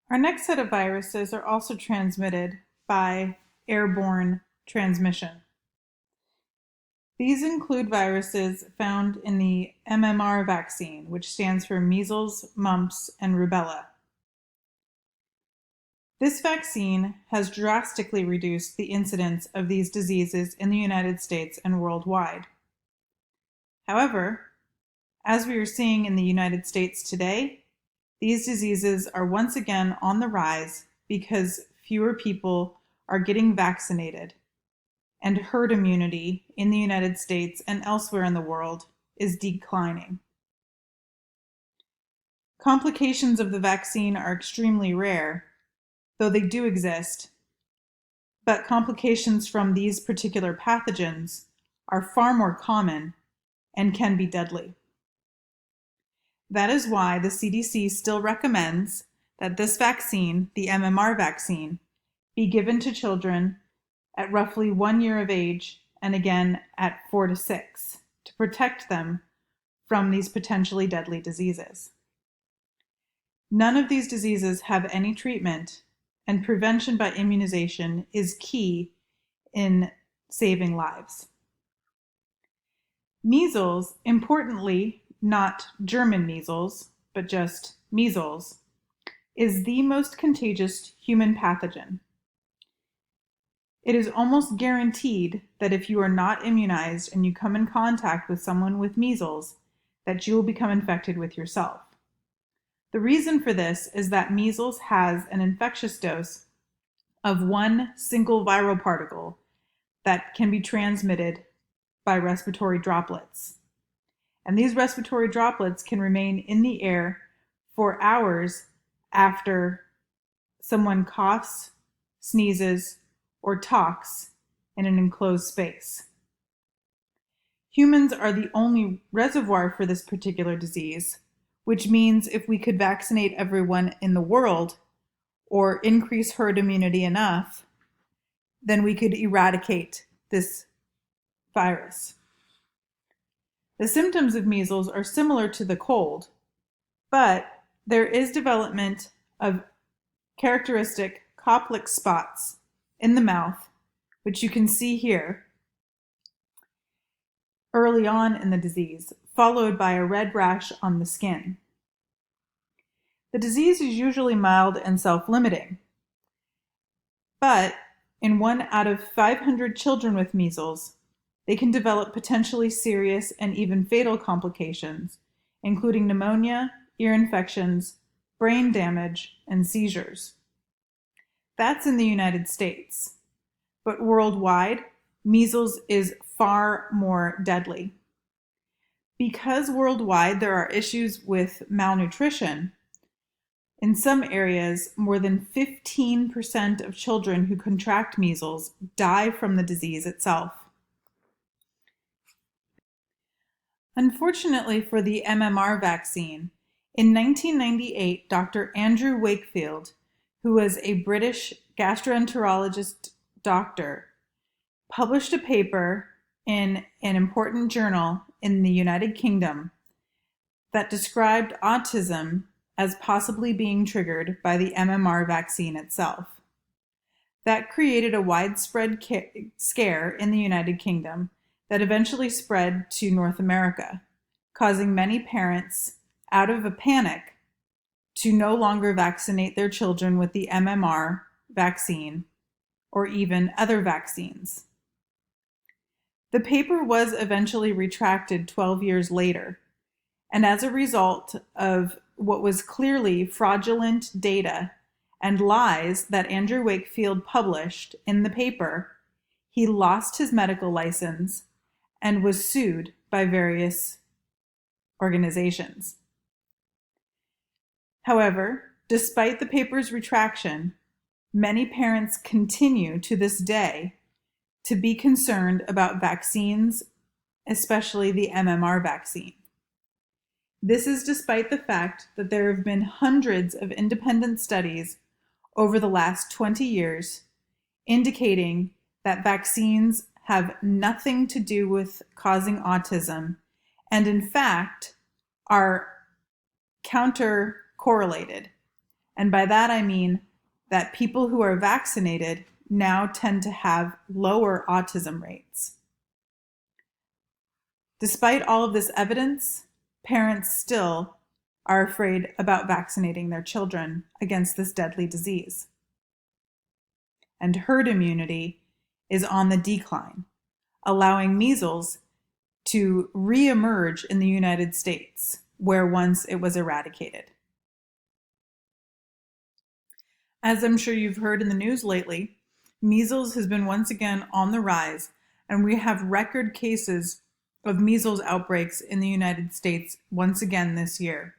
Our next set of viruses are also transmitted by airborne transmission. These include viruses found in the MMR vaccine, which stands for measles, mumps, and rubella. This vaccine has drastically reduced the incidence of these diseases in the United States and worldwide. However, as we are seeing in the United States today, these diseases are once again on the rise because fewer people are getting vaccinated, and herd immunity in the United States and elsewhere in the world is declining. Complications of the vaccine are extremely rare, though they do exist, but complications from these particular pathogens are far more common and can be deadly. That is why the CDC still recommends that this vaccine, the MMR vaccine, be given to children at roughly 1 year of age and again at 4 to 6 to protect them from these potentially deadly diseases. None of these diseases have any treatment, and prevention by immunization is key in saving lives. Measles, importantly, not German measles, but just measles, is the most contagious human pathogen. It is almost guaranteed that if you are not immunized and you come in contact with someone with measles, that you will become infected with yourself. The reason for this is that measles has an infectious dose of one single viral particle that can be transmitted by respiratory droplets. And these respiratory droplets can remain in the air for hours after someone coughs, sneezes, or talks in an enclosed space. Humans are the only reservoir for this particular disease, which means if we could vaccinate everyone in the world or increase herd immunity enough, then we could eradicate this virus. The symptoms of measles are similar to the cold, but there is development of characteristic Koplik spots in the mouth, which you can see here early on in the disease, followed by a red rash on the skin. The disease is usually mild and self-limiting, but in 1 out of 500 children with measles, they can develop potentially serious and even fatal complications, including pneumonia, ear infections, brain damage, and seizures. That's in the United States, but worldwide, measles is far more deadly. Because worldwide there are issues with malnutrition, in some areas, more than 15% of children who contract measles die from the disease itself. Unfortunately for the MMR vaccine, in 1998, Dr. Andrew Wakefield, who was a British gastroenterologist doctor, published a paper in an important journal in the United Kingdom that described autism as possibly being triggered by the MMR vaccine itself. That created a widespread scare in the United Kingdom that eventually spread to North America, causing many parents, out of a panic, to no longer vaccinate their children with the MMR vaccine or even other vaccines. The paper was eventually retracted 12 years later, and as a result of what was clearly fraudulent data and lies that Andrew Wakefield published in the paper, he lost his medical license and was sued by various organizations. However, despite the paper's retraction, many parents continue to this day to be concerned about vaccines, especially the MMR vaccine. This is despite the fact that there have been hundreds of independent studies over the last 20 years indicating that vaccines have nothing to do with causing autism and in fact are counter-correlated. And by that I mean that people who are vaccinated now tend to have lower autism rates. Despite all of this evidence, parents still are afraid about vaccinating their children against this deadly disease. And herd immunity is on the decline, allowing measles to re-emerge in the United States, where once it was eradicated. As I'm sure you've heard in the news lately, measles has been once again on the rise, and we have record cases of measles outbreaks in the United States once again this year.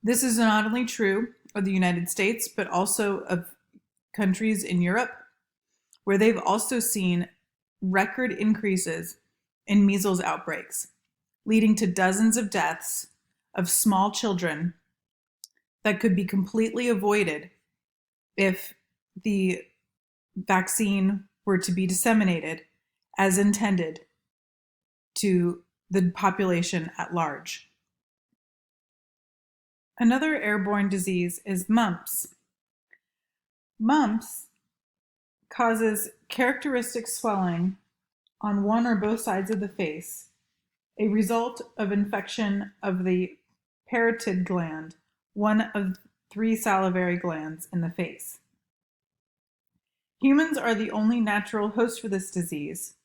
This is not only true of the United States, but also of countries in Europe, where they've also seen record increases in measles outbreaks, leading to dozens of deaths of small children that could be completely avoided if the vaccine were to be disseminated as intended to the population at large. Another airborne disease is mumps. Mumps causes characteristic swelling on one or both sides of the face, a result of infection of the parotid gland, one of 3 salivary glands in the face. Humans are the only natural host for this disease,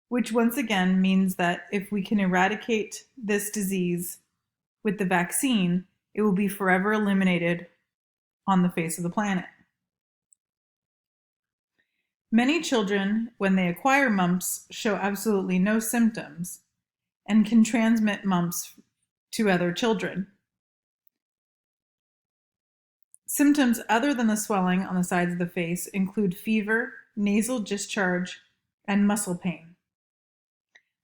which once again means that if we can eradicate this disease with the vaccine, it will be forever eliminated on the face of the planet. Many children, when they acquire mumps, show absolutely no symptoms and can transmit mumps to other children. Symptoms other than the swelling on the sides of the face include fever, nasal discharge, and muscle pain.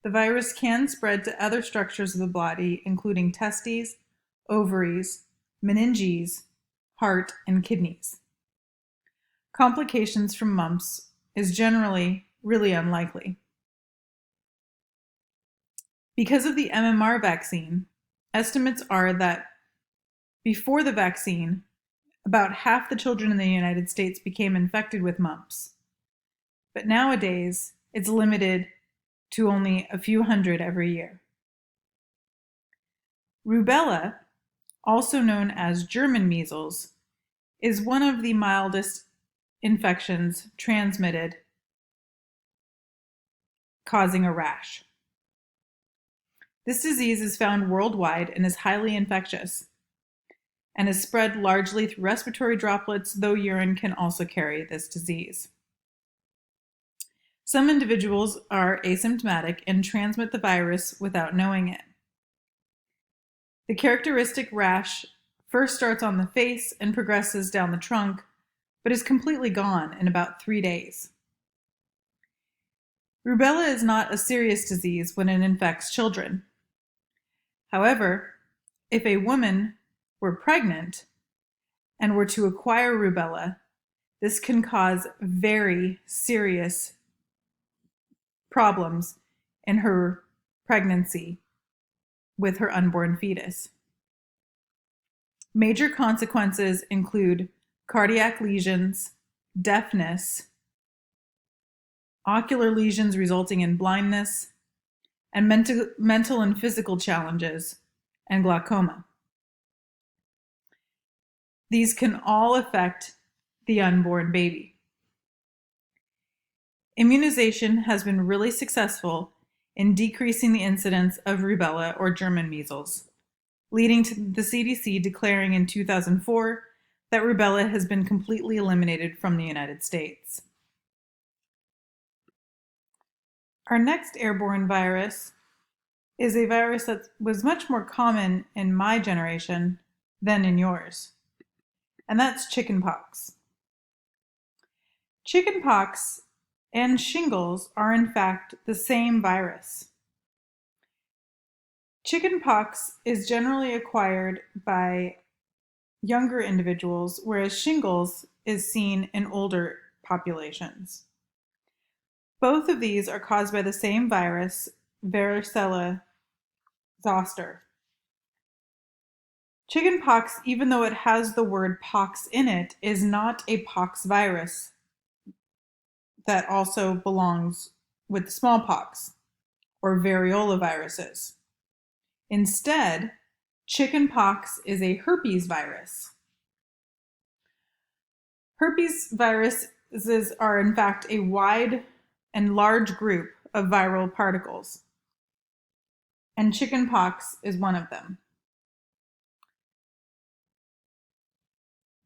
The virus can spread to other structures of the body, including testes, ovaries, meninges, heart, and kidneys. Complications from mumps is generally really unlikely. Because of the MMR vaccine, estimates are that before the vaccine, about half the children in the United States became infected with mumps. But nowadays, it's limited to only a few hundred every year. Rubella, also known as German measles, is one of the mildest infections transmitted, causing a rash. This disease is found worldwide and is highly infectious and is spread largely through respiratory droplets, though urine can also carry this disease. Some individuals are asymptomatic and transmit the virus without knowing it. The characteristic rash first starts on the face and progresses down the trunk, but is completely gone in about 3 days. Rubella is not a serious disease when it infects children. However, if a woman were pregnant and were to acquire rubella, this can cause very serious problems in her pregnancy with her unborn fetus. Major consequences include cardiac lesions, deafness, ocular lesions resulting in blindness, and mental and physical challenges, and glaucoma. These can all affect the unborn baby. Immunization has been really successful in decreasing the incidence of rubella or German measles, leading to the CDC declaring in 2004 that rubella has been completely eliminated from the United States. Our next airborne virus is a virus that was much more common in my generation than in yours, and that's chickenpox. Chickenpox and shingles are in fact the same virus. Chickenpox is generally acquired by younger individuals, whereas shingles is seen in older populations. Both of these are caused by the same virus, varicella zoster. Chickenpox, even though it has the word pox in it, is not a pox virus that also belongs with smallpox or variola viruses. Instead, chickenpox is a herpes virus. Herpes viruses are, in fact, a wide and large group of viral particles, and chickenpox is one of them.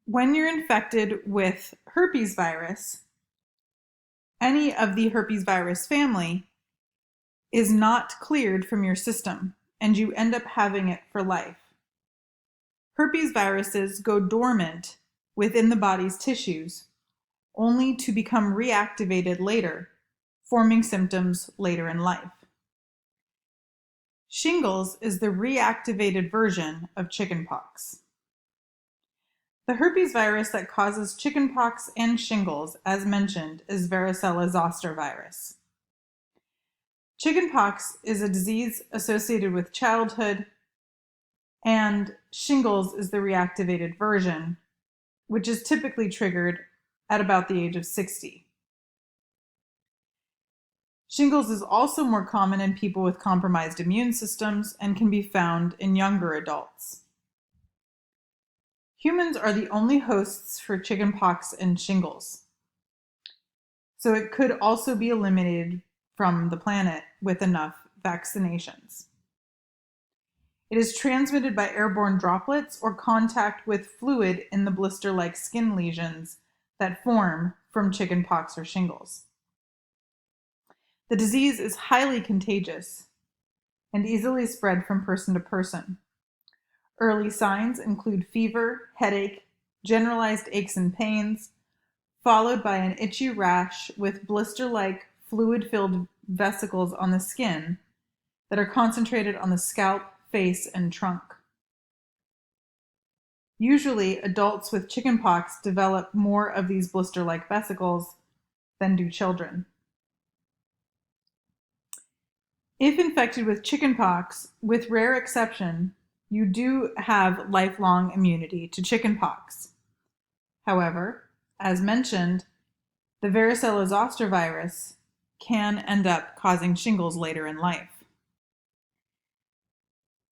When you're infected with herpes virus, any of the herpes virus family is not cleared from your system, and you end up having it for life. Herpes viruses go dormant within the body's tissues, only to become reactivated later, forming symptoms later in life. Shingles is the reactivated version of chickenpox. The herpes virus that causes chickenpox and shingles, as mentioned, is varicella zoster virus. Chickenpox is a disease associated with childhood, and shingles is the reactivated version, which is typically triggered at about the age of 60. Shingles is also more common in people with compromised immune systems and can be found in younger adults. Humans are the only hosts for chickenpox and shingles, so it could also be eliminated from the planet with enough vaccinations. It is transmitted by airborne droplets or contact with fluid in the blister-like skin lesions that form from chickenpox or shingles. The disease is highly contagious and easily spread from person to person. Early signs include fever, headache, generalized aches and pains, followed by an itchy rash with blister-like fluid-filled vesicles on the skin that are concentrated on the scalp, face, and trunk. Usually, adults with chickenpox develop more of these blister-like vesicles than do children. If infected with chickenpox, with rare exception, you do have lifelong immunity to chickenpox. However, as mentioned, the varicella zoster virus can end up causing shingles later in life.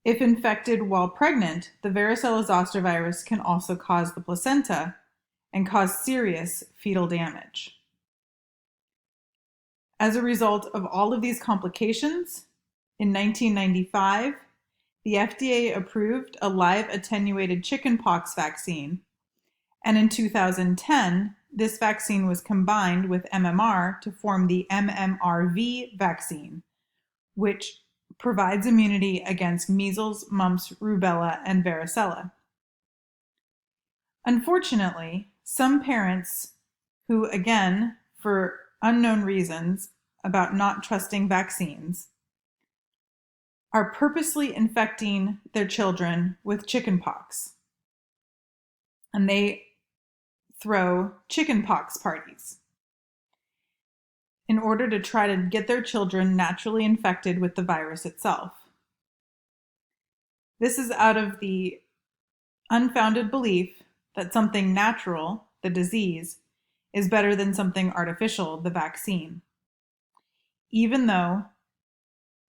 If infected while pregnant, the varicella zoster virus can also cause the placenta and cause serious fetal damage. As a result of all of these complications, in 1995, the FDA approved a live attenuated chickenpox vaccine, and in 2010, this vaccine was combined with MMR to form the MMRV vaccine, which provides immunity against measles, mumps, rubella, and varicella. Unfortunately, some parents who, again, for unknown reasons about not trusting vaccines, are purposely infecting their children with chickenpox. And they throw chickenpox parties in order to try to get their children naturally infected with the virus itself. This is out of the unfounded belief that something natural, the disease, is better than something artificial, the vaccine. Even though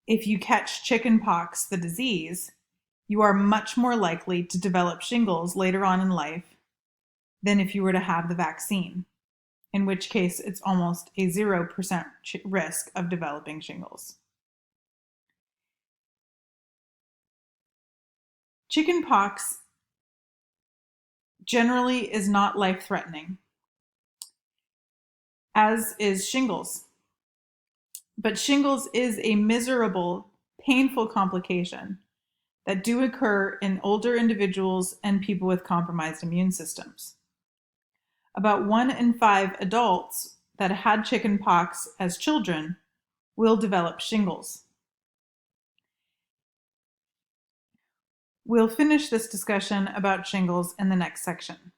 if you catch chickenpox, the disease, you are much more likely to develop shingles later on in life than if you were to have the vaccine, in which case it's almost a 0% risk of developing shingles. Chickenpox generally is not life-threatening, as is shingles. But shingles is a miserable, painful complication that do occur in older individuals and people with compromised immune systems. About 1 in 5 adults that had chickenpox as children will develop shingles. We'll finish this discussion about shingles in the next section.